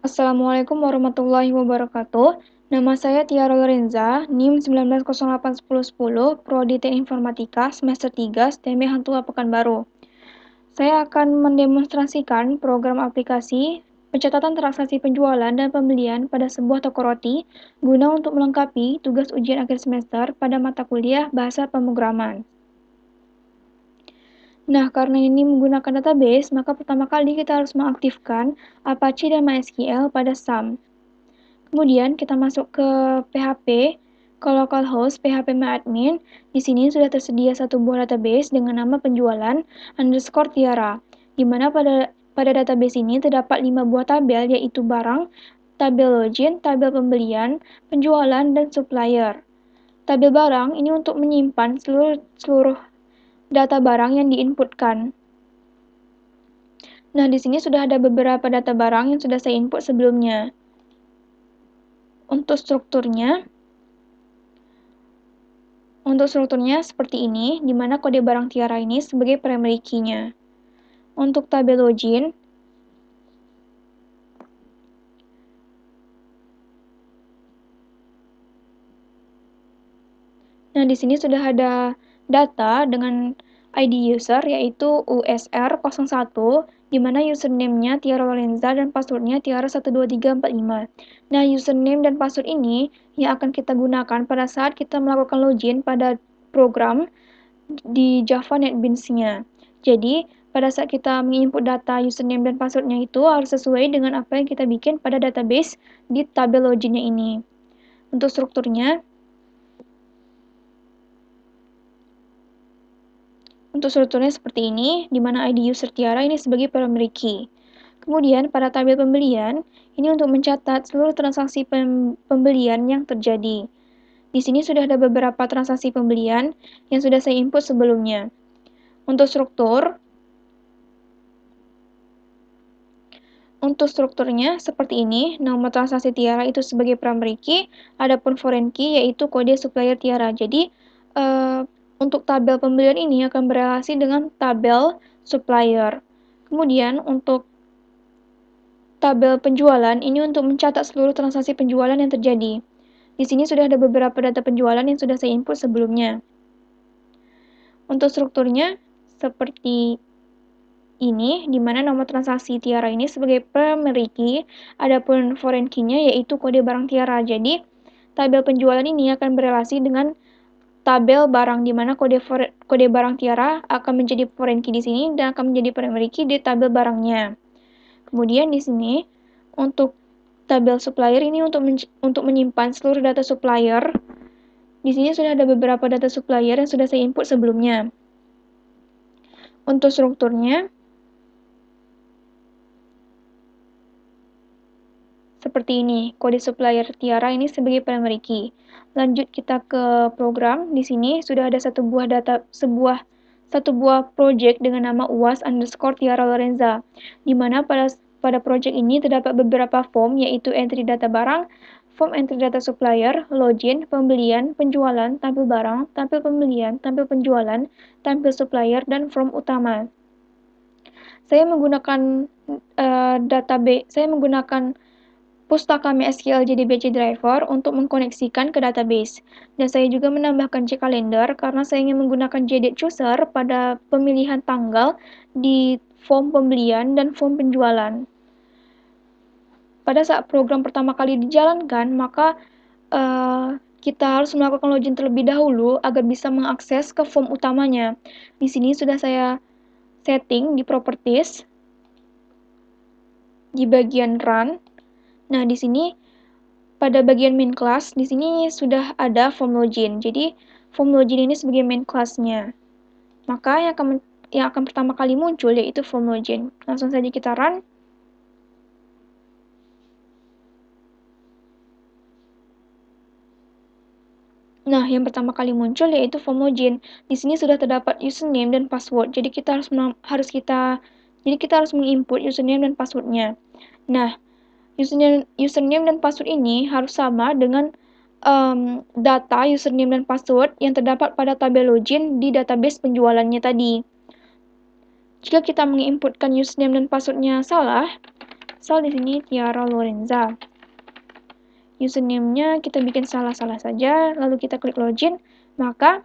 Assalamualaikum warahmatullahi wabarakatuh. Nama saya Tiara Lorenza, NIM 19081010, Prodi Teknik Informatika, semester 3, STEME Hang Tuah Pekanbaru. Saya akan mendemonstrasikan program aplikasi pencatatan transaksi penjualan dan pembelian pada sebuah toko roti guna untuk melengkapi tugas ujian akhir semester pada mata kuliah Bahasa Pemrograman. Nah, karena ini menggunakan database, maka pertama kali kita harus mengaktifkan Apache dan MySQL pada SAM. Kemudian kita masuk ke PHP, ke localhost phpMyAdmin. Di sini sudah tersedia satu buah database dengan nama penjualan underscore Tiara, di mana pada database ini terdapat 5 buah tabel, yaitu barang, tabel login, tabel pembelian, penjualan, dan supplier. Tabel barang ini untuk menyimpan seluruh data barang yang diinputkan. Nah, di sini sudah ada beberapa data barang yang sudah saya input sebelumnya. Untuk strukturnya seperti ini, di mana kode barang Tiara ini sebagai primary key-nya. Untuk tabel login, nah di sini sudah ada data dengan ID user yaitu USR01, di mana username-nya Tiara Lorenza dan password-nya Tiara12345. Nah, username dan password ini yang akan kita gunakan pada saat kita melakukan login pada program di Java NetBeans-nya. Jadi, pada saat kita menginput data username dan password-nya itu harus sesuai dengan apa yang kita bikin pada database di tabel login-nya ini. Untuk strukturnya seperti ini, di mana ID user Tiara ini sebagai primary key. Kemudian, pada tabel pembelian, ini untuk mencatat seluruh transaksi pembelian yang terjadi. Di sini sudah ada beberapa transaksi pembelian yang sudah saya input sebelumnya. Untuk strukturnya seperti ini, nama transaksi Tiara itu sebagai primary key, adapun foreign key yaitu kode supplier Tiara. Jadi, untuk tabel pembelian ini akan berelasi dengan tabel supplier. Kemudian, untuk tabel penjualan ini untuk mencatat seluruh transaksi penjualan yang terjadi. Di sini sudah ada beberapa data penjualan yang sudah saya input sebelumnya. Untuk strukturnya seperti ini, di mana nama transaksi Tiara ini sebagai primary key, adapun foreign key-nya yaitu kode barang Tiara. Jadi, tabel penjualan ini akan berelasi dengan tabel barang, di mana kode barang Tiara akan menjadi foreign key di sini dan akan menjadi primary key di tabel barangnya. Kemudian di sini untuk tabel supplier ini untuk menyimpan seluruh data supplier. Di sini sudah ada beberapa data supplier yang sudah saya input sebelumnya. Untuk strukturnya seperti ini, kode supplier Tiara ini sebagai primary key. Lanjut kita ke program. Di sini sudah ada satu buah project dengan nama UAS underscore Tiara Lorenza, di mana pada project ini terdapat beberapa form, yaitu entry data barang, form entry data supplier, login, pembelian, penjualan, tampil barang, tampil pembelian, tampil penjualan, tampil supplier, dan form utama. Saya menggunakan Pustaka MySQL JDBC Driver untuk mengkoneksikan ke database. Dan saya juga menambahkan Calendar karena saya ingin menggunakan JD Chooser pada pemilihan tanggal di form pembelian dan form penjualan. Pada saat program pertama kali dijalankan, maka kita harus melakukan login terlebih dahulu agar bisa mengakses ke form utamanya. Di sini sudah saya setting di properties, di bagian run. Nah, di sini pada bagian main class, di sini sudah ada form login. Jadi, form login ini sebagai main class-nya. Maka yang akan pertama kali muncul yaitu form login. Langsung saja kita run. Nah, yang pertama kali muncul yaitu form login. Di sini sudah terdapat username dan password. Jadi kita harus menginput username dan passwordnya. Nah, username dan password ini harus sama dengan data username dan password yang terdapat pada tabel login di database penjualannya tadi. Jika kita menginputkan username dan passwordnya salah, Misal di sini Tiara Lorenza. Username-nya kita bikin salah-salah saja, lalu kita klik login, maka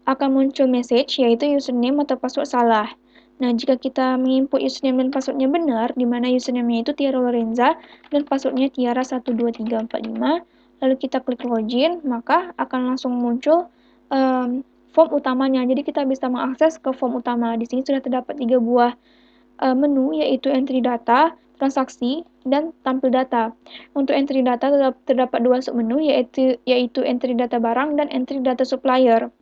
akan muncul message yaitu username atau password salah. Nah, jika kita menginput username dan passwordnya benar, di mana username-nya itu Tiara Lorenza dan passwordnya Tiara12345, lalu kita klik login, maka akan langsung muncul form utamanya. Jadi kita bisa mengakses ke form utama. Di sini sudah terdapat 3 buah menu, yaitu entry data, transaksi, dan tampil data. Untuk entry data terdapat 2 submenu, yaitu entry data barang dan entry data supplier.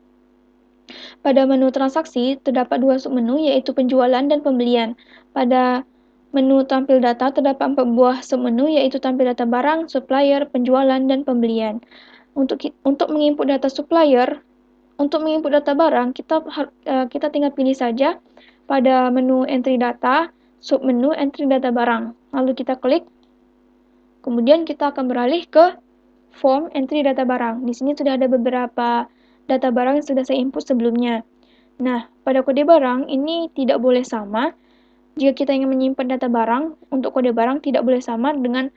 Pada menu transaksi, terdapat 2 submenu, yaitu penjualan dan pembelian. Pada menu tampil data, terdapat 4 buah submenu, yaitu tampil data barang, supplier, penjualan, dan pembelian. Untuk menginput data supplier, untuk menginput data barang, kita tinggal pilih saja pada menu entry data, submenu entry data barang. Lalu kita klik, kemudian kita akan beralih ke form entry data barang. Di sini sudah ada beberapa data barang yang sudah saya input sebelumnya. Nah, pada kode barang ini tidak boleh sama. Jika kita ingin menyimpan data barang, untuk kode barang tidak boleh sama dengan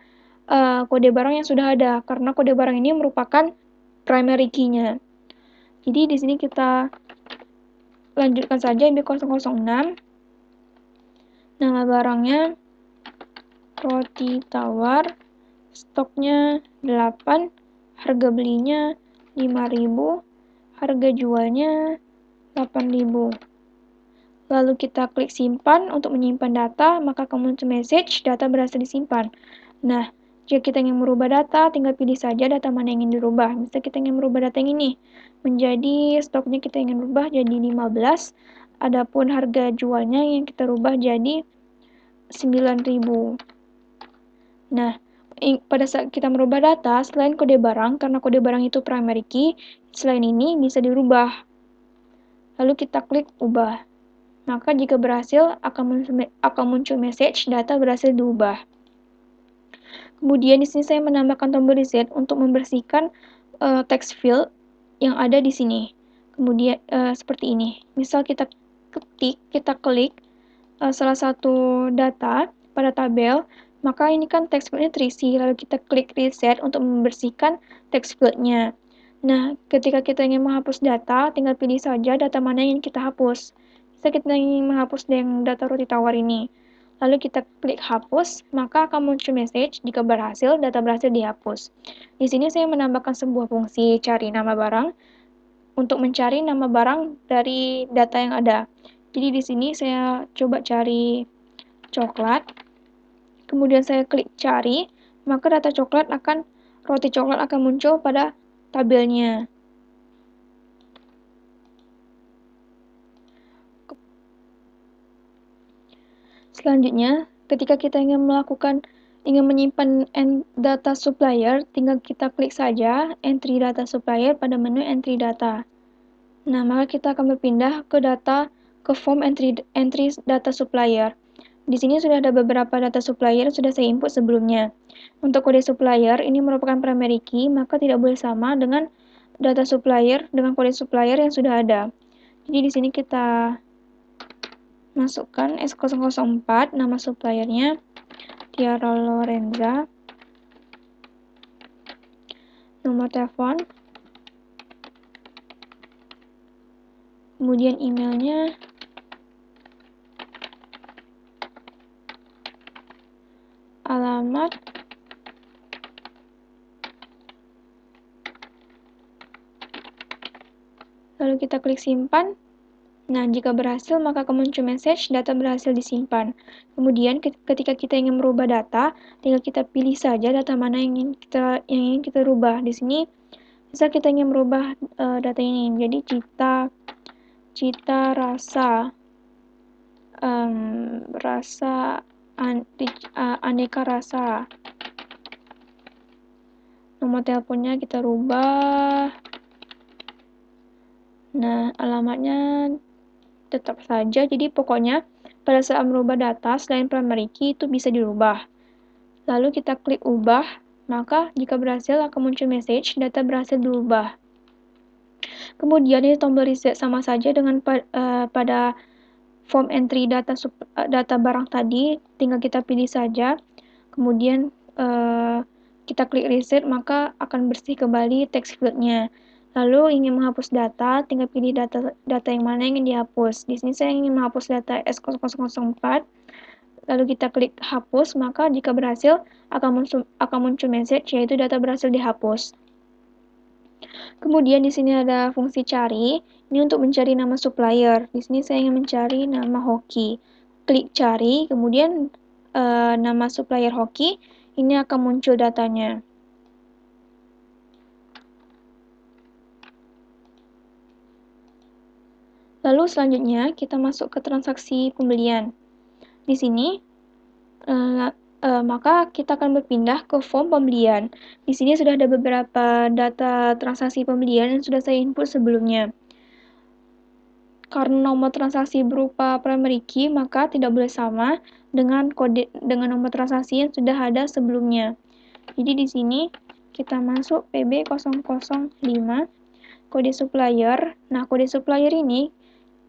kode barang yang sudah ada, karena kode barang ini merupakan primary key-nya. Jadi di sini kita lanjutkan saja MB006. Nama barangnya roti tawar, stoknya 8, harga belinya 5.000, harga jualnya 8.000. Lalu kita klik simpan untuk menyimpan data, maka akan muncul message data berhasil disimpan. Nah, jika kita ingin merubah data, tinggal pilih saja data mana yang ingin dirubah. Misalnya kita ingin merubah data yang ini, menjadi stoknya kita ingin rubah jadi 15, adapun harga jualnya yang kita rubah jadi 9.000. Nah, pada saat kita merubah data, selain kode barang, karena kode barang itu primary key, selain ini bisa dirubah. Lalu kita klik ubah. Maka jika berhasil, akan muncul message data berhasil diubah. Kemudian di sini saya menambahkan tombol reset untuk membersihkan text field yang ada di sini. Kemudian seperti ini. Misal kita klik salah satu data pada tabel, maka ini kan text field-nya terisi. Lalu kita klik reset untuk membersihkan text field-nya. Nah, ketika kita ingin menghapus data, tinggal pilih saja data mana yang kita hapus. Bisa kita ingin menghapus yang data roti tawar ini. Lalu kita klik hapus, maka akan muncul message jika berhasil, data berhasil dihapus. Di sini saya menambahkan sebuah fungsi cari nama barang untuk mencari nama barang dari data yang ada. Jadi di sini saya coba cari coklat, kemudian saya klik cari, maka roti coklat akan muncul pada tabelnya. Selanjutnya, ketika kita ingin menyimpan data supplier, tinggal kita klik saja entry data supplier pada menu entry data. Nah, maka kita akan berpindah ke form entry data supplier. Di sini sudah ada beberapa data supplier yang sudah saya input sebelumnya. Untuk kode supplier, ini merupakan primary key, maka tidak boleh sama dengan data supplier dengan kode supplier yang sudah ada. Jadi di sini kita masukkan S004, nama suppliernya Tiara Lorenza, nomor telepon, kemudian emailnya, alamat, lalu kita klik simpan. Nah, jika berhasil, maka akan muncul message data berhasil disimpan. Kemudian, ketika kita ingin merubah data, tinggal kita pilih saja data mana yang ingin kita rubah. Di sini, misal kita ingin merubah data ini, jadi cita rasa, aneka rasa. Nomor teleponnya kita rubah. Nah, alamatnya tetap saja, jadi pokoknya pada saat merubah data selain primary key itu bisa dirubah. Lalu kita klik ubah, maka jika berhasil akan muncul message data berhasil diubah. Kemudian ini tombol reset sama saja dengan pada form entry data barang tadi, tinggal kita pilih saja, kemudian kita klik reset, maka akan bersih kembali text fieldnya. Lalu ingin menghapus data, tinggal pilih data yang mana yang ingin dihapus. Di sini saya ingin menghapus data S0004, lalu kita klik hapus, maka jika berhasil akan muncul message yaitu data berhasil dihapus. Kemudian di sini ada fungsi cari, ini untuk mencari nama supplier. Di sini saya ingin mencari nama Hoki. Klik cari, kemudian nama supplier Hoki, ini akan muncul datanya. Lalu selanjutnya kita masuk ke transaksi pembelian. Di sini maka kita akan berpindah ke form pembelian. Di sini sudah ada beberapa data transaksi pembelian yang sudah saya input sebelumnya. Karena nomor transaksi berupa primary key, maka tidak boleh sama dengan nomor transaksi yang sudah ada sebelumnya. Jadi di sini kita masuk PB005 kode supplier. Nah, kode supplier ini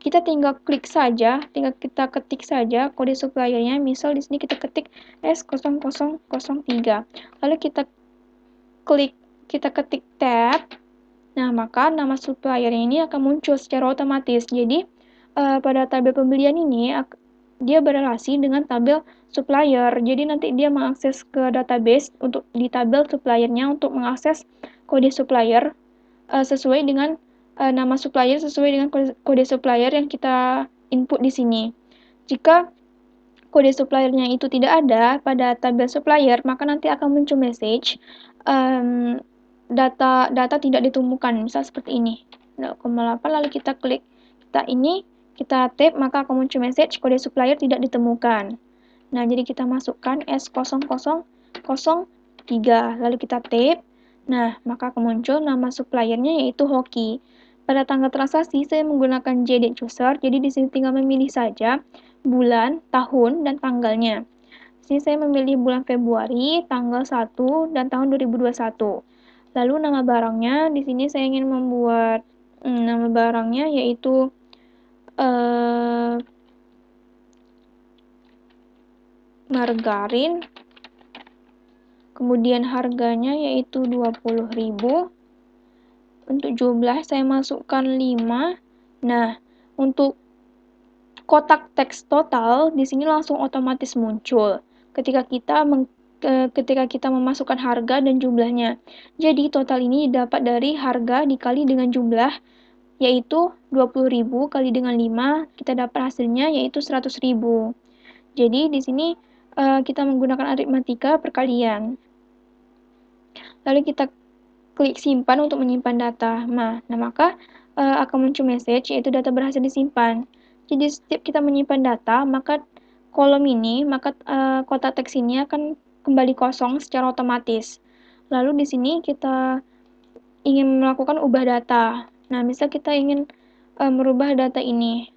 kita tinggal klik saja, tinggal kita ketik saja kode suppliernya. Misal di sini kita ketik S0003. Lalu kita ketik tab. Nah, maka nama supplier ini akan muncul secara otomatis. Jadi, pada tabel pembelian ini dia berrelasi dengan tabel supplier. Jadi nanti dia mengakses ke database untuk di tabel suppliernya untuk mengakses kode supplier sesuai dengan nama supplier sesuai dengan kode supplier yang kita input di sini. Jika kode suppliernya itu tidak ada pada tabel supplier, maka nanti akan muncul message data tidak ditemukan, misal seperti ini 0,8, lalu kita klik kita tap, maka akan muncul message kode supplier tidak ditemukan. Nah, jadi kita masukkan S0003, lalu kita tap. Nah, maka akan muncul nama suppliernya yaitu Hoki. Pada tanggal transaksi saya menggunakan JDate Chooser, jadi di sini tinggal memilih saja bulan, tahun, dan tanggalnya. Di sini saya memilih bulan Februari, tanggal 1, dan tahun 2021. Lalu nama barangnya, di sini saya ingin membuat nama barangnya yaitu margarin. Kemudian harganya yaitu 20.000. Untuk jumlah saya masukkan 5. Nah, untuk kotak teks total di sini langsung otomatis muncul ketika kita memasukkan harga dan jumlahnya. Jadi total ini didapat dari harga dikali dengan jumlah yaitu 20.000 kali dengan 5, kita dapat hasilnya yaitu 100.000. Jadi di sini kita menggunakan aritmatika perkalian. Lalu kita klik simpan untuk menyimpan data. Nah maka akan muncul message yaitu data berhasil disimpan. Jadi setiap kita menyimpan data, maka kolom ini, maka kotak teks ini akan kembali kosong secara otomatis. Lalu di sini kita ingin melakukan ubah data. Nah, misal kita ingin merubah data ini.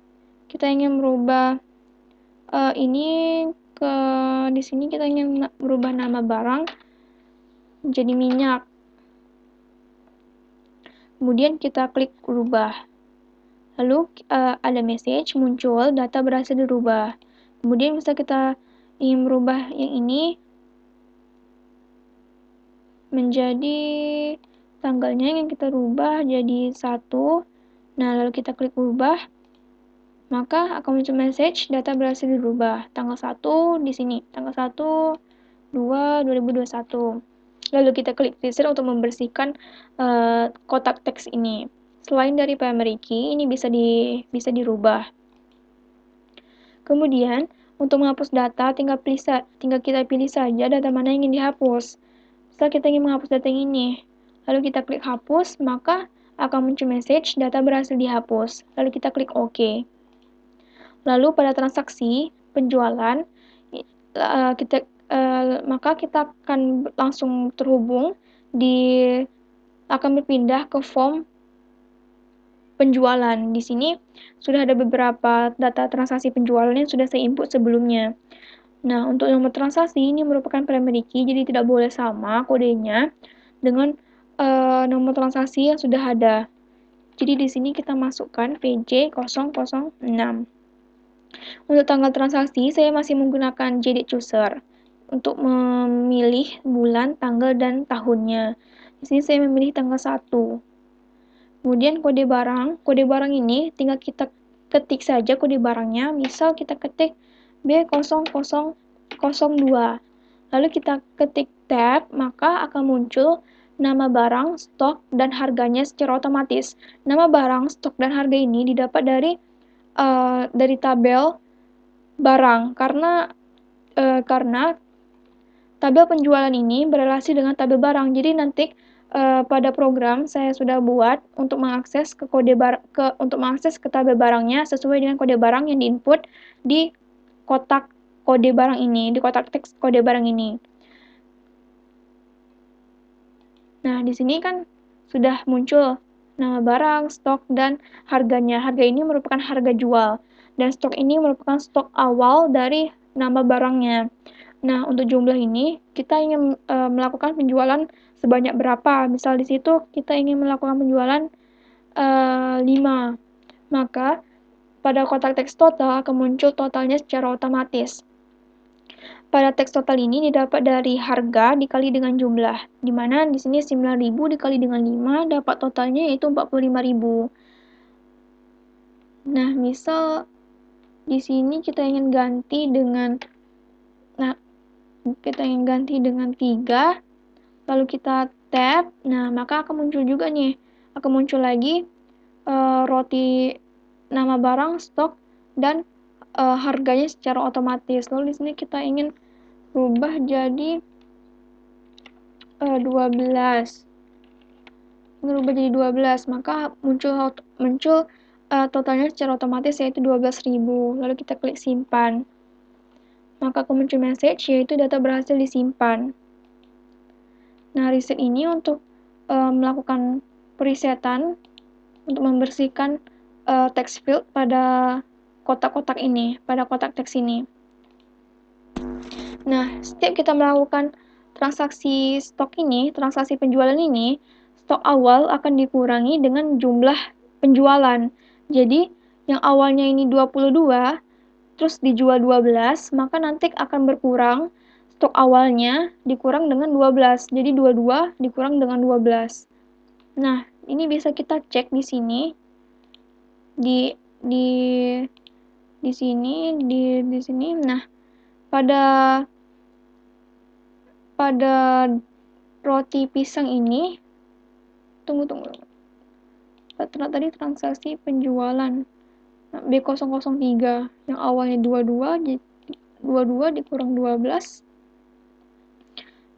Kita ingin merubah ini di sini kita ingin merubah nama barang menjadi minyak. Kemudian kita klik rubah. Lalu ada message muncul data berhasil dirubah. Kemudian bisa kita ingin merubah yang ini menjadi tanggalnya yang kita rubah jadi 1. Nah, lalu kita klik rubah, maka akan muncul message data berhasil dirubah. Tanggal 1 di sini, tanggal 1/2/2021. Lalu kita klik reset untuk membersihkan kotak teks ini. Selain dari primary key, ini bisa dirubah. Kemudian, untuk menghapus data, tinggal kita pilih saja data mana yang ingin dihapus. Setelah kita ingin menghapus data yang ini, lalu kita klik hapus, maka akan muncul message data berhasil dihapus. Lalu kita klik OK. Lalu pada transaksi penjualan, maka kita akan langsung terhubung akan berpindah ke form penjualan. Di sini sudah ada beberapa data transaksi penjualan yang sudah saya input sebelumnya. Nah, untuk nomor transaksi ini merupakan primary key, jadi tidak boleh sama kodenya dengan nomor transaksi yang sudah ada. Jadi di sini kita masukkan PJ006. Untuk tanggal transaksi, saya masih menggunakan JD Chooser untuk memilih bulan, tanggal, dan tahunnya. Di sini saya memilih tanggal 1. Kemudian kode barang ini tinggal kita ketik saja kode barangnya, misal kita ketik B0002. Lalu kita ketik tab, maka akan muncul nama barang, stok, dan harganya secara otomatis. Nama barang, stok, dan harga ini didapat dari tabel barang karena tabel penjualan ini berrelasi dengan tabel barang. Jadi nanti pada program saya sudah buat untuk mengakses ke tabel barangnya sesuai dengan kode barang yang diinput di kotak kode barang ini, di kotak teks kode barang ini. Nah, di sini kan sudah muncul nama barang, stok, dan harganya. Harga ini merupakan harga jual, dan stok ini merupakan stok awal dari nama barangnya. Nah, untuk jumlah ini, kita ingin melakukan penjualan sebanyak berapa. Misal di situ kita ingin melakukan penjualan 5. Maka, pada kotak teks total akan muncul totalnya secara otomatis. Pada teks total ini didapat dari harga dikali dengan jumlah, di mana di sini 9.000 dikali dengan 5 dapat totalnya yaitu 45.000. Nah, misal di sini kita ingin ganti dengan 3, lalu kita tab, nah maka akan muncul juga nih, akan muncul lagi roti nama barang, stok, dan harganya secara otomatis. Lalu di sini kita ingin rubah jadi 12. Berubah jadi 12, maka muncul totalnya secara otomatis yaitu 12.000. Lalu kita klik simpan. Maka akan muncul message yaitu data berhasil disimpan. Nah, reset ini untuk melakukan presetan untuk membersihkan text field pada kotak-kotak ini, pada kotak teks ini. Nah, setiap kita melakukan transaksi stok ini, transaksi penjualan ini, stok awal akan dikurangi dengan jumlah penjualan. Jadi, yang awalnya ini 22, terus dijual 12, maka nanti akan berkurang stok awalnya dikurang dengan 12. Jadi 22 dikurang dengan 12. Nah, ini bisa kita cek di sini. Di sini. Nah, pada roti pisang ini tunggu. Tadi transaksi penjualan B003 yang awalnya 22 dikurang 12.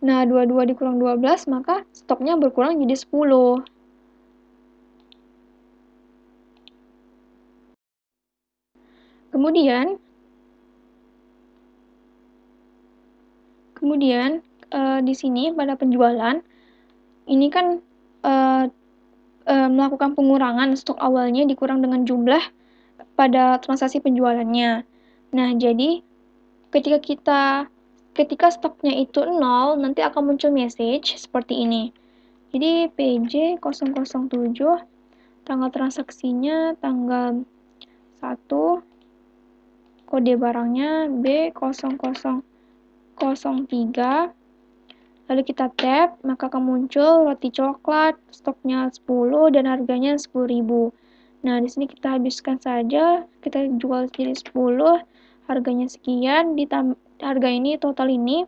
Nah, 22 dikurang 12 maka stoknya berkurang jadi 10. Kemudian di sini pada penjualan ini kan melakukan pengurangan stok awalnya dikurang dengan jumlah pada transaksi penjualannya. Nah, jadi ketika stoknya itu 0, nanti akan muncul message seperti ini. Jadi PJ007, tanggal transaksinya tanggal 1, kode barangnya B0003, lalu kita tab, maka akan muncul roti coklat, stoknya 10 dan harganya 10.000. Nah, di sini kita habiskan saja, kita jual jadi 10, harganya sekian, harga ini, total ini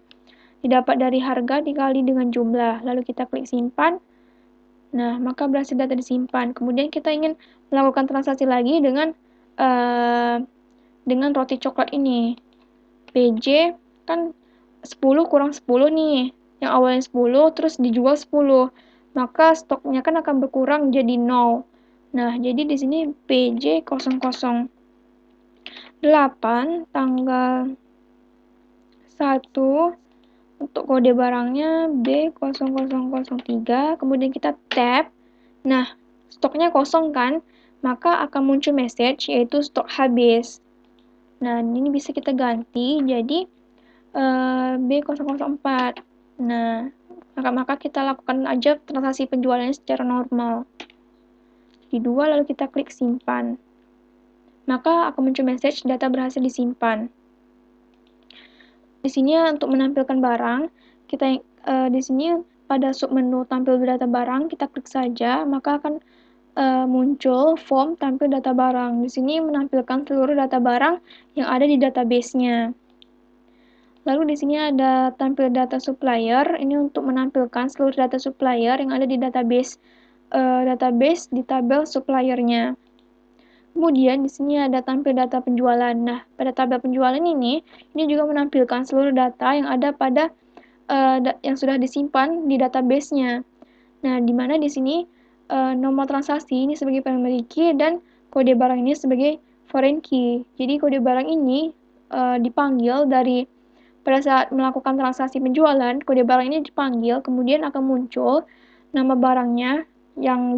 didapat dari harga dikali dengan jumlah. Lalu kita klik simpan. Nah, maka berhasil data disimpan. Kemudian kita ingin melakukan transaksi lagi dengan roti coklat ini. PJ kan 10 kurang 10 nih. Yang awalnya 10 terus dijual 10. Maka stoknya kan akan berkurang jadi 0. Nah, jadi di sini PJ008 tanggal 1 untuk kode barangnya B0003, kemudian kita tab. Nah, stoknya kosong kan? Maka akan muncul message yaitu stok habis. Nah, ini bisa kita ganti jadi B004. Nah, maka kita lakukan aja transaksi penjualannya secara normal. Di 2 lalu kita klik simpan. maka akan muncul message data berhasil disimpan. Di sini untuk menampilkan barang, kita di sini pada submenu tampil data barang, kita klik saja, maka akan muncul form tampil data barang. Di sini menampilkan seluruh data barang yang ada di database-nya. Lalu di sini ada tampil data supplier, ini untuk menampilkan seluruh data supplier yang ada di database di tabel suppliernya. Kemudian di sini ada tampil data penjualan. Nah, pada tabel penjualan ini juga menampilkan seluruh data yang ada pada yang sudah disimpan di database-nya. Nah, di mana di sini nomor transaksi ini sebagai primary key dan kode barang ini sebagai foreign key. Jadi kode barang ini dipanggil dari pada saat melakukan transaksi penjualan, kode barang ini dipanggil, kemudian akan muncul nama barangnya yang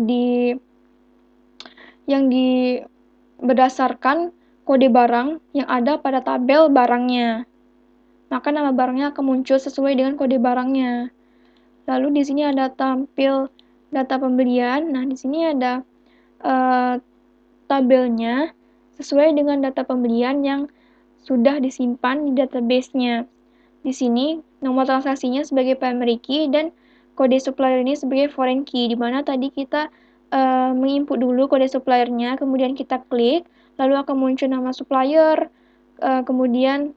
berdasarkan kode barang yang ada pada tabel barangnya. Maka nama barangnya akan muncul sesuai dengan kode barangnya. Lalu di sini ada tampil data pembelian. Nah, di sini ada tabelnya sesuai dengan data pembelian yang sudah disimpan di database-nya. Di sini nomor transaksinya sebagai primary key dan kode supplier ini sebagai foreign key, di mana tadi kita menginput dulu kode suppliernya, kemudian kita klik, lalu akan muncul nama supplier, kemudian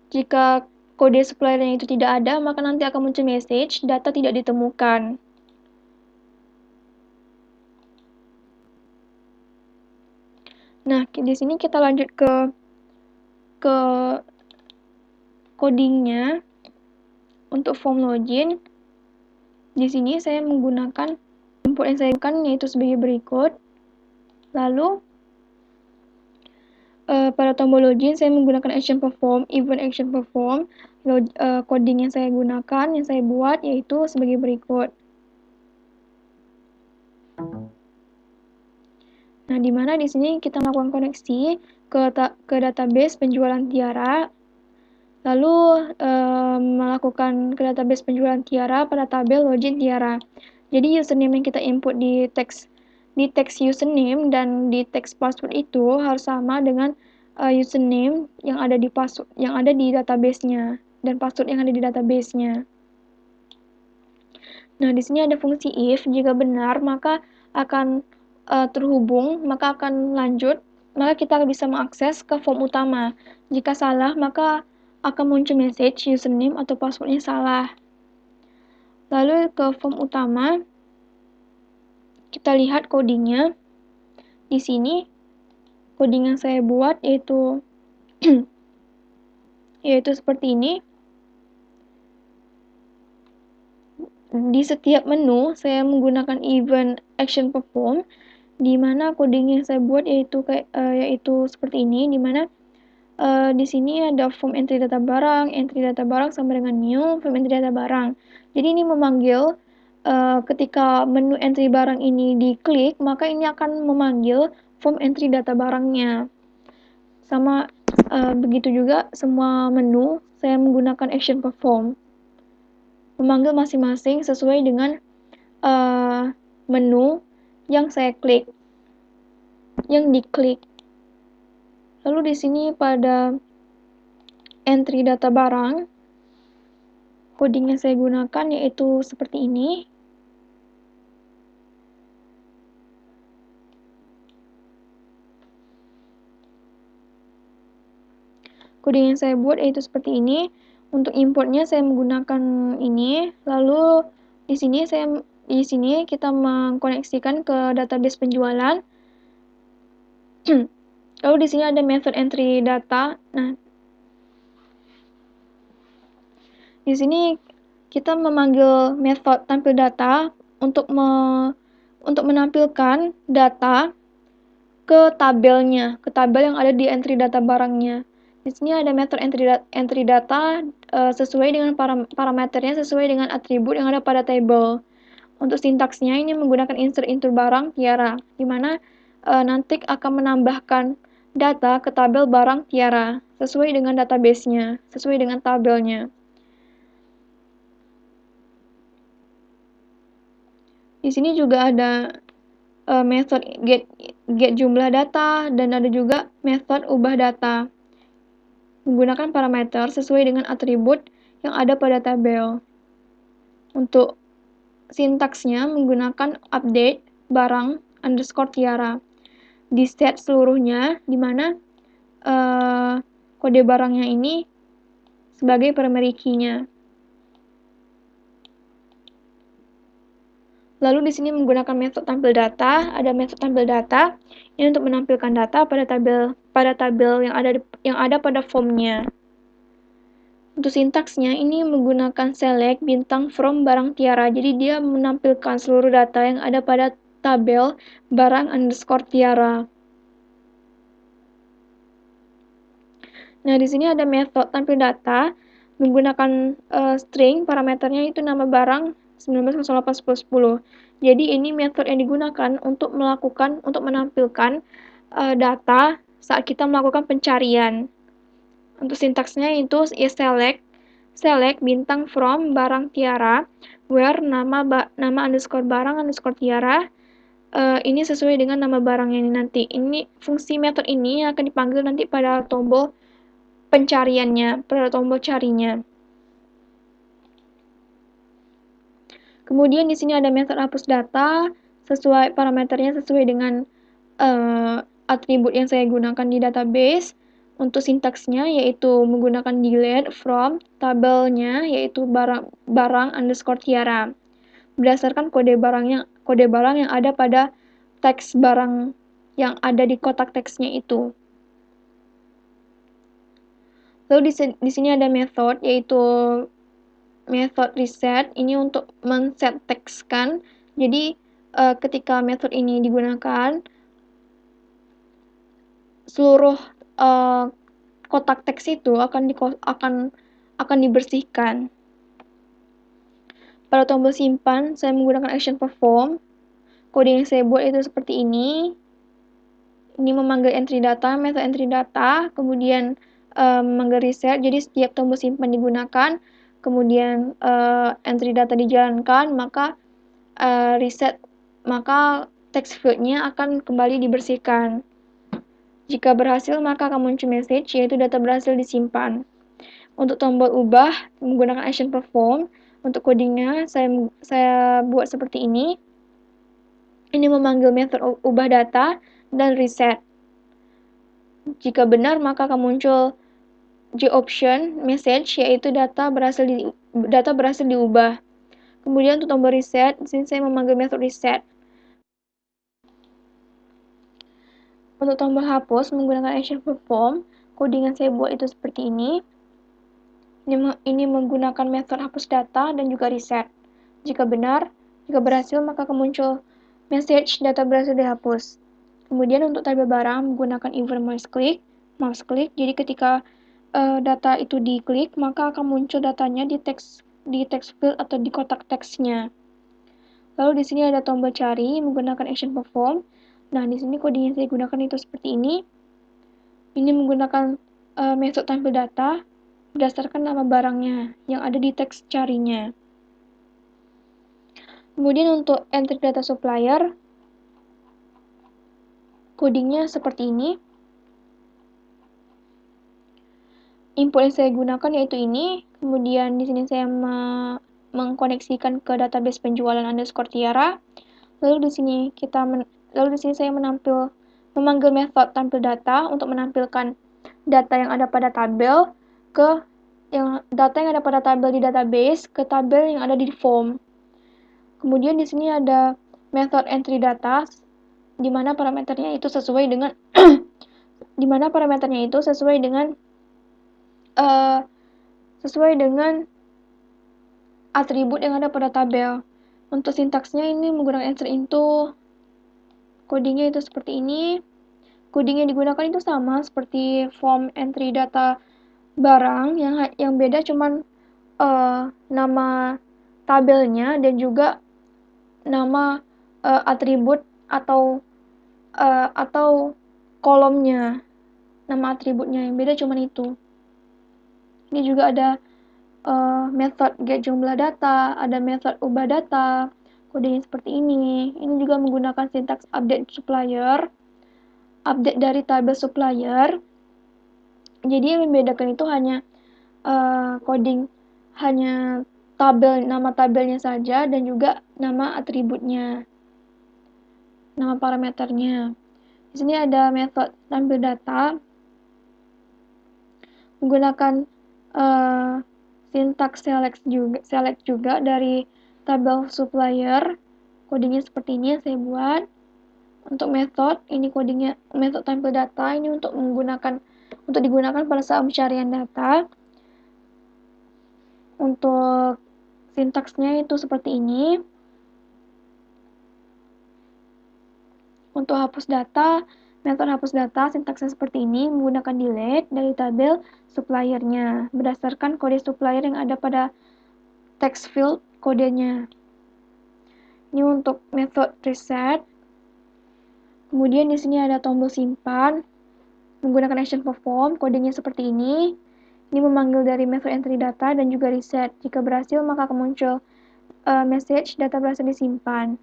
jika kode suppliernya itu tidak ada, maka nanti akan muncul message data tidak ditemukan. Nah, di sini kita lanjut ke codingnya. Untuk form login, di sini saya menggunakan input yang saya gunakan yaitu sebagai berikut. Lalu pada tombol login saya menggunakan action perform, event action perform. Coding yang saya gunakan, yang saya buat yaitu sebagai berikut. Nah, di mana di sini kita melakukan koneksi ke database penjualan Tiara, lalu melakukan ke database penjualan Tiara pada tabel login Tiara. Jadi username yang kita input di teks username dan di teks password itu harus sama dengan username yang ada di database-nya dan password yang ada di database-nya. Nah, di sini ada fungsi if, jika benar maka akan terhubung, maka akan lanjut, maka kita bisa mengakses ke form utama. Jika salah, maka akan muncul message username atau passwordnya salah. Lalu ke form utama, kita lihat codingnya. Di sini coding yang saya buat yaitu seperti ini. Di setiap menu saya menggunakan event action perform, di mana coding yang saya buat yaitu seperti ini, di mana di sini ada form entry data barang sama dengan new form entry data barang. Jadi ini memanggil ketika menu entry barang ini diklik, maka ini akan memanggil form entry data barangnya. Sama begitu juga semua menu saya menggunakan action perform, memanggil masing-masing sesuai dengan menu yang saya klik, yang diklik. Lalu di sini pada entry data barang, coding yang saya gunakan yaitu seperti ini. Coding yang saya buat yaitu seperti ini. Untuk importnya saya menggunakan ini. Lalu di sini kita mengkoneksikan ke database penjualan. Lalu di sini ada method entry data. Nah, di sini kita memanggil method tampil data untuk menampilkan data ke tabelnya, ke tabel yang ada di entry data barangnya. Di sini ada method entry data sesuai dengan parameternya, sesuai dengan atribut yang ada pada table. Untuk sintaksnya ini menggunakan insert into barang Tiara, di mana nanti akan menambahkan data ke tabel barang Tiara sesuai dengan database-nya, sesuai dengan tabelnya. Di sini juga ada metode get jumlah data, dan ada juga metode ubah data menggunakan parameter sesuai dengan atribut yang ada pada tabel. Untuk sintaksnya menggunakan update barang underscore tiara. Di set seluruhnya, di mana kode barangnya ini sebagai primary key-nya. Lalu di sini menggunakan metode tampil data, ada metode tampil data ini untuk menampilkan data pada tabel yang ada pada formnya. Untuk sintaksnya ini menggunakan select bintang from barang tiara. Jadi dia menampilkan seluruh data yang ada pada tabel barang underscore tiara. Nah, di sini ada metode tampil data menggunakan string, parameternya itu nama barang 19081010. Jadi ini metode yang digunakan untuk menampilkan data saat kita melakukan pencarian. Untuk sintaksnya itu select bintang from barang tiara where nama underscore barang underscore tiara ini sesuai dengan nama barangnya ini nanti. Ini fungsi metode ini akan dipanggil nanti pada tombol pencariannya, pada tombol carinya. Kemudian di sini ada metode hapus data, parameternya sesuai dengan atribut yang saya gunakan di database. Untuk sintaksnya yaitu menggunakan delete from tabelnya yaitu barang underscore tiara. Berdasarkan kode barang yang ada pada teks barang yang ada di kotak teksnya itu. Lalu di sini ada metode yaitu metode reset, ini untuk men-set tekskan. Jadi ketika metode ini digunakan, seluruh kotak teks itu akan dibersihkan. Pada tombol simpan, saya menggunakan action perform. Kode yang saya buat itu seperti ini. Ini memanggil entry data, metode entry data, kemudian memanggil reset. Jadi setiap tombol simpan digunakan, kemudian entry data dijalankan, maka reset, maka text field-nya akan kembali dibersihkan. Jika berhasil, maka akan muncul message, yaitu data berhasil disimpan. Untuk tombol ubah, menggunakan action perform. Untuk codingnya, saya buat seperti ini. Ini memanggil metode ubah data dan reset. Jika benar, maka akan muncul J-option message, yaitu data berhasil diubah. Kemudian untuk tombol reset, di sini saya memanggil metode reset. Untuk tombol hapus menggunakan action perform, coding yang saya buat itu seperti ini. Ini menggunakan metode hapus data dan juga reset. Jika berhasil, maka akan muncul message data berhasil dihapus. Kemudian untuk tabel barang menggunakan event mouse click. Jadi ketika data itu diklik, maka akan muncul datanya di text field atau di kotak teksnya. Lalu di sini ada tombol cari menggunakan action perform. Nah, di sini coding yang saya gunakan itu seperti ini. Ini menggunakan metode tampil data berdasarkan nama barangnya yang ada di teks carinya. Kemudian untuk entry data supplier, codingnya seperti ini. Input yang saya gunakan yaitu ini. Kemudian di sini saya mengkoneksikan ke database penjualan underscore tiara. Lalu di sini saya memanggil metode tampil data untuk menampilkan data yang ada pada tabel di database ke tabel yang ada di form. Kemudian di sini ada metode entry data di mana parameternya itu sesuai dengan atribut yang ada pada tabel. Untuk sintaksnya ini menggunakan answer into. Codingnya itu seperti ini. Coding yang digunakan itu sama seperti form entry data barang, yang beda cuman nama tabelnya dan juga nama atribut atau kolomnya, nama atributnya yang beda cuman itu. Ini juga ada metode get jumlah data, ada metode ubah data, kodenya seperti ini. Ini juga menggunakan sintaks update supplier, update dari tabel supplier. Jadi yang membedakan itu hanya coding hanya nama tabelnya saja dan juga nama atributnya, nama parameternya. Di sini ada metode tampil data menggunakan sintaks select juga dari tabel supplier. Codingnya seperti ini yang saya buat. Untuk metode ini codingnya metode tampil data ini untuk digunakan pada saat pencarian data. Untuk sintaksnya itu seperti ini. Untuk hapus data, metode hapus data sintaksnya seperti ini, menggunakan delete dari tabel suppliernya berdasarkan kode supplier yang ada pada text field kodenya. Ini untuk metode reset. Kemudian di sini ada tombol simpan menggunakan action perform, kodenya seperti ini. Ini memanggil dari method entry data dan juga reset. Jika berhasil maka akan muncul message data berhasil disimpan.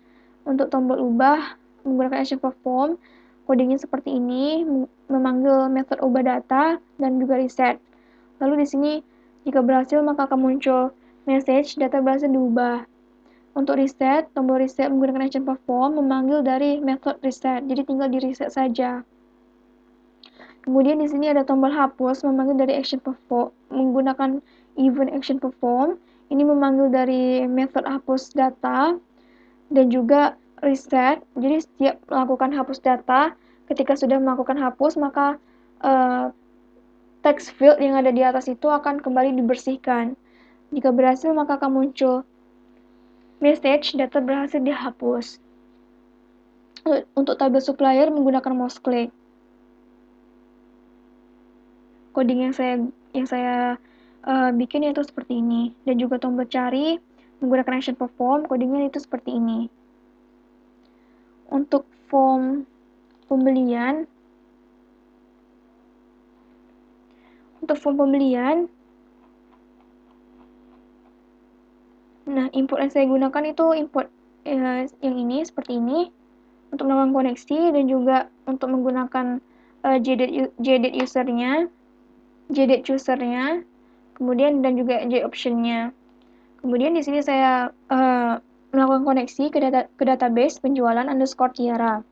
Untuk tombol ubah menggunakan action perform, kodenya seperti ini, memanggil method ubah data dan juga reset. Lalu di sini jika berhasil maka akan muncul message data berhasil diubah. Untuk reset, tombol reset menggunakan action perform memanggil dari method reset, jadi tinggal di reset saja. Kemudian di sini ada tombol hapus memanggil dari action perform menggunakan event action perform. Ini memanggil dari method hapus data dan juga reset. Jadi setiap melakukan hapus data, ketika sudah melakukan hapus maka text field yang ada di atas itu akan kembali dibersihkan. Jika berhasil maka akan muncul message data berhasil dihapus. Untuk tabel supplier menggunakan mouse click. Coding yang saya bikin yaitu seperti ini, dan juga tombol cari menggunakan action perform, codingnya itu seperti ini. Untuk form pembelian, nah input yang saya gunakan itu input yang ini seperti ini untuk melakukan koneksi dan juga untuk menggunakan JDate usernya, kemudian dan juga J optionnya. Kemudian di sini saya melakukan koneksi ke database penjualan _Tiara.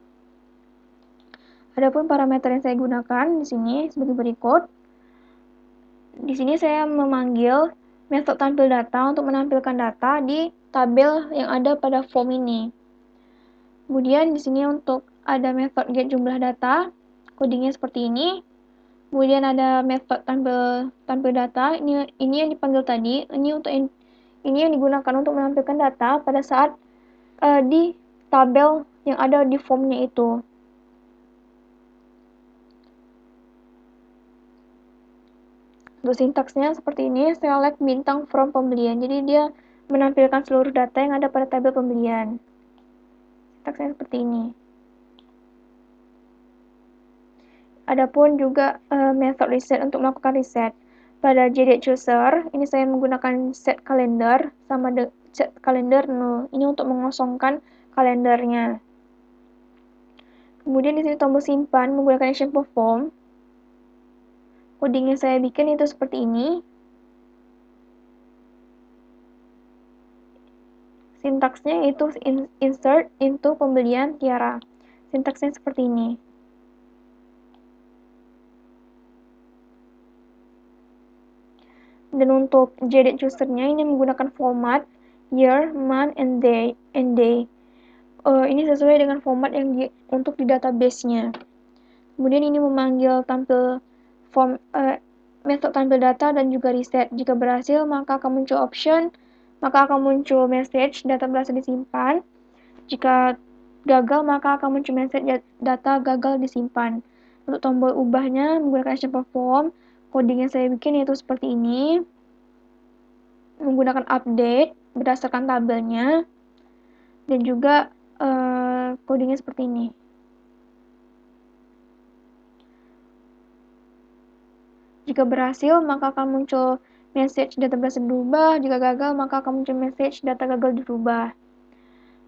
Adapun parameter yang saya gunakan di sini sebagai berikut. Di sini saya memanggil metode tampil data untuk menampilkan data di tabel yang ada pada form ini. Kemudian di sini untuk ada metode get jumlah data, codingnya seperti ini. Kemudian ada metode tampil data, ini yang dipanggil tadi, ini yang digunakan untuk menampilkan data pada saat di tabel yang ada di formnya itu. Untuk sintaksnya seperti ini, select bintang from pembelian. Jadi dia menampilkan seluruh data yang ada pada tabel pembelian. Sintaksnya seperti ini. Adapun juga method reset untuk melakukan reset. Pada JDate Chooser, ini saya menggunakan set kalender sama set kalender null. Ini untuk mengosongkan kalendernya. Kemudian di sini tombol simpan menggunakan action perform. Coding yang saya bikin itu seperti ini. Sintaksnya itu insert into pembelian Tiara. Sintaksnya seperti ini. Dan untuk JDate usernya ini menggunakan format year, month, and day. Ini sesuai dengan format yang untuk di database-nya. Kemudian ini memanggil metode tampil data dan juga reset. Jika berhasil maka akan muncul option, maka akan muncul message data berhasil disimpan. Jika gagal maka akan muncul message data gagal disimpan. Untuk tombol ubahnya menggunakan action perform, coding yang saya bikin yaitu seperti ini. Menggunakan update berdasarkan tabelnya dan juga codingnya seperti ini. Jika berhasil maka akan muncul message data berhasil dirubah, jika gagal maka akan muncul message data gagal dirubah.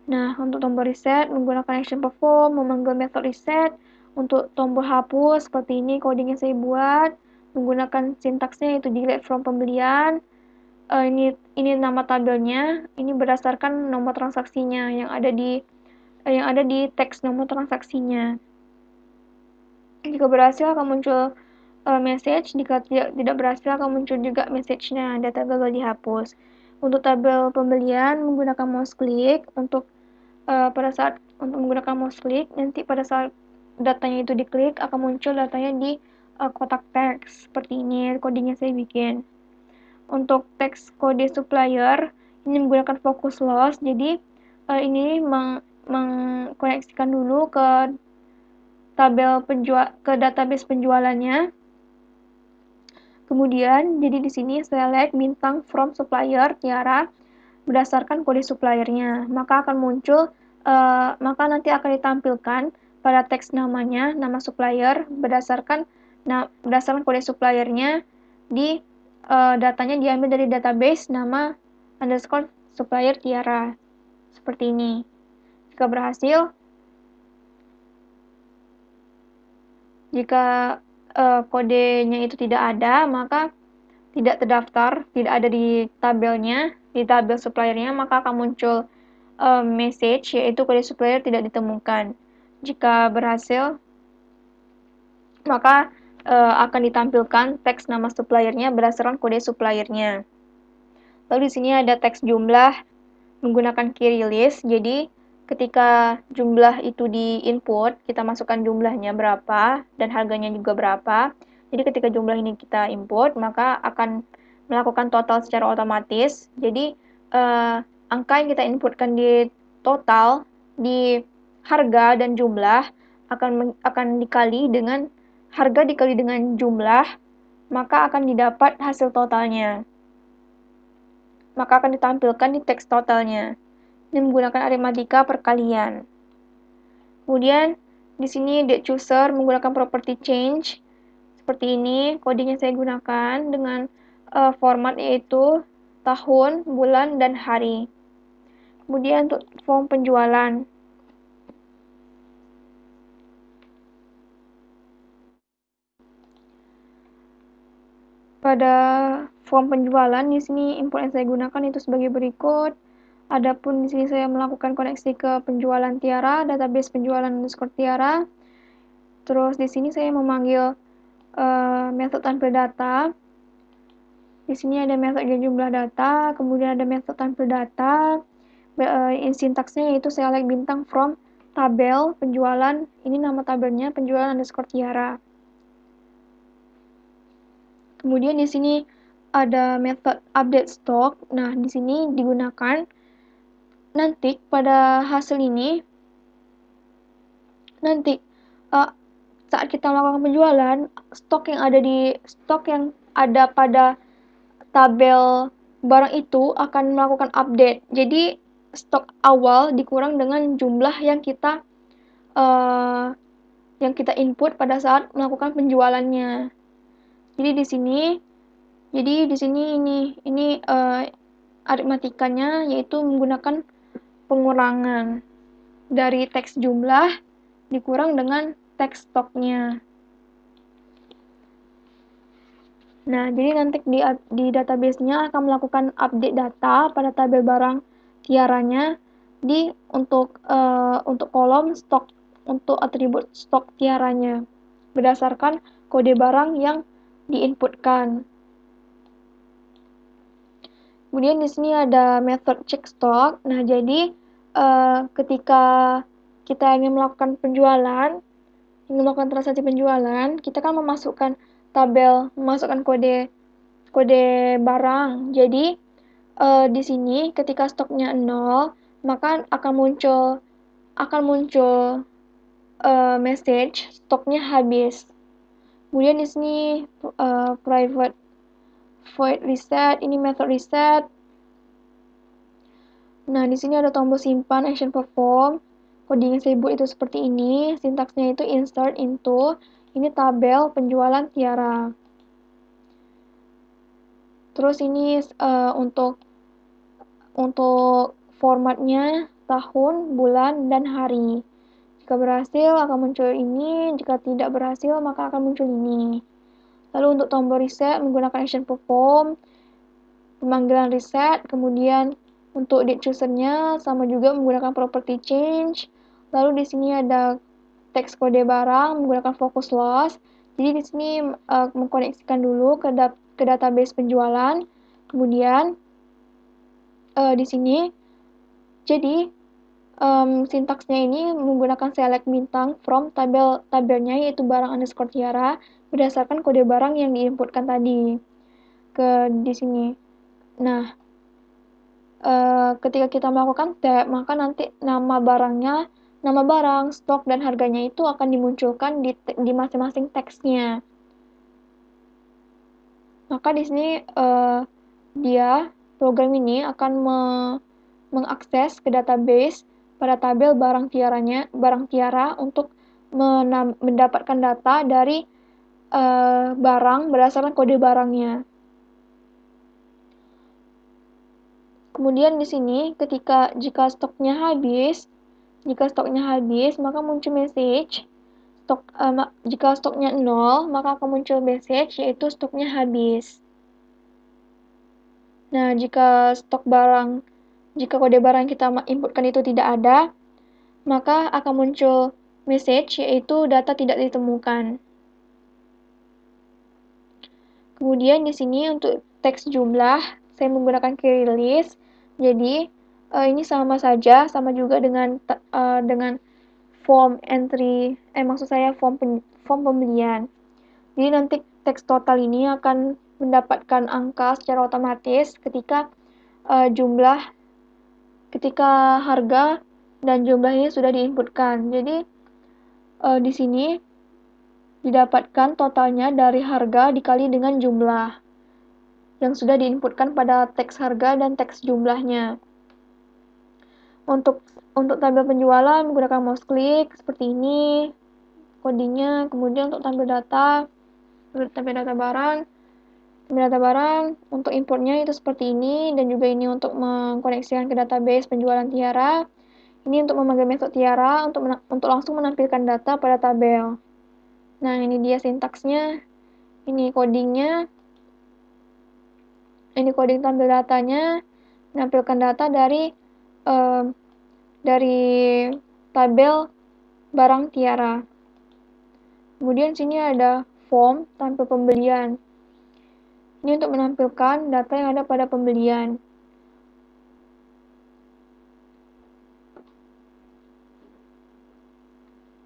Nah, untuk tombol reset menggunakan action perform, memanggil method reset. Untuk tombol hapus seperti ini coding yang saya buat, menggunakan sintaksnya yaitu delete from pembelian. Ini nama tabelnya, ini berdasarkan nomor transaksinya yang ada di teks nomor transaksinya. Jika berhasil akan muncul message, jika tidak berhasil akan muncul juga message-nya, data gagal dihapus. Untuk tabel pembelian menggunakan mouse click, untuk menggunakan mouse click, nanti pada saat datanya itu diklik akan muncul datanya di kotak teks seperti ini codingnya saya bikin. Untuk teks kode supplier ini menggunakan focus loss, jadi ini mengkoneksikan dulu ke database penjualannya. Kemudian jadi di sini select bintang from supplier Tiara berdasarkan kode suppliernya, maka akan muncul maka nanti akan ditampilkan pada teks namanya, nama supplier berdasarkan kode suppliernya di datanya diambil dari database nama underscore supplier Tiara seperti ini. Jika berhasil, jika kodenya itu tidak ada, maka tidak terdaftar, tidak ada di tabelnya, di tabel suppliernya, maka akan muncul message yaitu kode supplier tidak ditemukan. Jika berhasil, maka akan ditampilkan teks nama suppliernya berdasarkan kode suppliernya. Lalu di sini ada teks jumlah menggunakan query list. Jadi ketika jumlah itu di-input, kita masukkan jumlahnya berapa dan harganya juga berapa. Jadi ketika jumlah ini kita input, maka akan melakukan total secara otomatis. Jadi angka yang kita inputkan di total di harga dan jumlah akan dikali dengan harga dikali dengan jumlah, maka akan didapat hasil totalnya. Maka akan ditampilkan di teks totalnya. Ini menggunakan aritmatika perkalian. Kemudian di sini date chooser menggunakan property change seperti ini. Codingnya saya gunakan dengan format yaitu tahun, bulan, dan hari. Kemudian untuk form penjualan. Pada form penjualan di sini input yang saya gunakan itu sebagai berikut. Adapun di sini saya melakukan koneksi ke penjualan Tiara, database penjualan underscore Tiara. Terus di sini saya memanggil method tampil data. Di sini ada method jumlah data, kemudian ada method tampil data. Sintaksnya yaitu select bintang from tabel penjualan. Ini nama tabelnya penjualan underscore Tiara. Kemudian di sini ada method update stock. Nah, di sini digunakan nanti pada hasil ini nanti saat kita melakukan penjualan, stok yang ada pada tabel barang itu akan melakukan update. Jadi stok awal dikurang dengan jumlah yang kita input pada saat melakukan penjualannya. Jadi di sini ini aritmatikanya yaitu menggunakan pengurangan dari teks jumlah dikurang dengan teks stoknya. Nah, jadi nanti di database-nya akan melakukan update data pada tabel barang tiaranya untuk kolom stok, untuk atribut stok tiaranya berdasarkan kode barang yang diinputkan. Kemudian di sini ada method check stock. Nah, jadi ketika kita ingin melakukan transaksi penjualan, kita kan memasukkan kode barang. Jadi di sini ketika stoknya 0, maka akan muncul message stoknya habis. Kemudian di sini private void reset, ini method reset. Nah, di sini ada tombol simpan action perform. Coding yang saya buat itu seperti ini. Sintaksnya itu insert into. Ini tabel penjualan Tiara. Terus ini untuk formatnya tahun, bulan, dan hari. Jika berhasil akan muncul ini, jika tidak berhasil maka akan muncul ini. Lalu untuk tombol reset menggunakan action perform, pemanggilan reset, kemudian untuk date chooser-nya sama juga menggunakan property change. Lalu di sini ada teks kode barang menggunakan focus loss. Jadi di sini mengkoneksikan dulu ke database penjualan. Kemudian di sini jadi sintaksnya ini menggunakan select bintang from tabelnya yaitu barang underscore tiara berdasarkan kode barang yang diinputkan tadi di sini. Nah, ketika kita melakukan tab, maka nanti nama barang, stok, dan harganya itu akan dimunculkan di masing-masing teksnya. Maka di sini program ini akan mengakses ke database pada tabel barang tiara untuk mendapatkan data dari barang berdasarkan kode barangnya. Kemudian di sini jika stoknya habis, maka muncul message. Jika stoknya 0, maka akan muncul message yaitu stoknya habis. Nah, jika kode barang kita inputkan itu tidak ada, maka akan muncul message yaitu data tidak ditemukan. Kemudian di sini untuk teks jumlah, saya menggunakan query list. Jadi ini sama juga dengan form entry, maksud saya form pembelian. Jadi nanti teks total ini akan mendapatkan angka secara otomatis ketika harga dan jumlah ini sudah diinputkan. Jadi di sini didapatkan totalnya dari harga dikali dengan jumlah yang sudah diinputkan pada teks harga dan teks jumlahnya. Untuk tabel penjualan menggunakan mouse click seperti ini codingnya. Kemudian untuk tabel data barang untuk importnya itu seperti ini, dan juga ini untuk mengkoneksikan ke database penjualan tiara. Ini untuk memanggil metode tiara untuk langsung menampilkan data pada tabel. Nah, ini dia sintaksnya. Ini codingnya. Ini coding tampil datanya, menampilkan data dari tabel barang tiara. Kemudian sini ada form tampil pembelian. Ini untuk menampilkan data yang ada pada pembelian.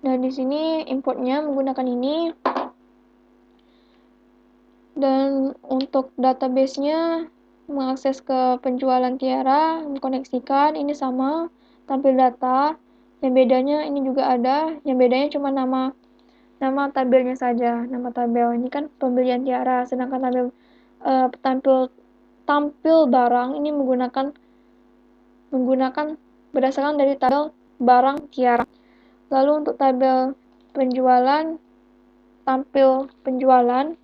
Nah, di sini importnya menggunakan ini. Dan untuk database-nya mengakses ke penjualan tiara, mengkoneksikan, ini sama, tampil data. Yang bedanya ini juga ada, yang bedanya cuma nama tabelnya saja, nama tabel. Ini kan pembelian tiara, sedangkan tampil barang ini menggunakan berdasarkan dari tabel barang tiara. Lalu untuk tabel penjualan, tampil penjualan.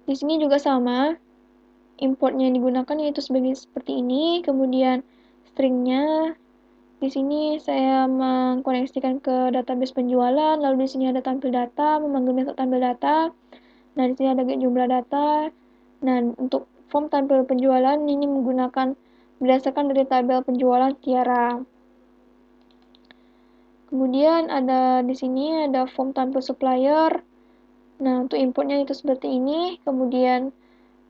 Di sini juga sama, importnya yang digunakan yaitu seperti ini, kemudian stringnya. Di sini saya mengkoneksikan ke database penjualan, lalu di sini ada tampil data, memanggil metode tampil data. Nah, di sini ada jumlah data. Nah, untuk form tampil penjualan ini menggunakan berdasarkan dari tabel penjualan tiara. Kemudian di sini ada form tampil supplier. Nah, untuk inputnya itu seperti ini. Kemudian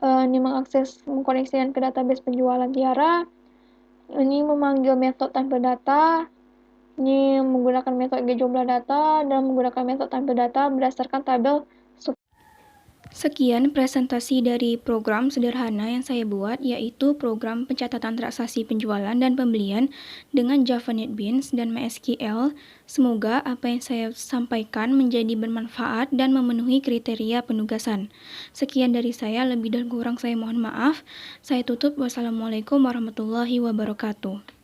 ini mengkoneksikan ke database penjualan tiara. Ini memanggil metode tampil data. Ini menggunakan metode jumlah data dan menggunakan metode tampil data berdasarkan tabel. Sekian presentasi dari program sederhana yang saya buat, yaitu program pencatatan transaksi penjualan dan pembelian dengan Java NetBeans dan MySQL. Semoga apa yang saya sampaikan menjadi bermanfaat dan memenuhi kriteria penugasan. Sekian dari saya, lebih dan kurang saya mohon maaf. Saya tutup. Wassalamualaikum warahmatullahi wabarakatuh.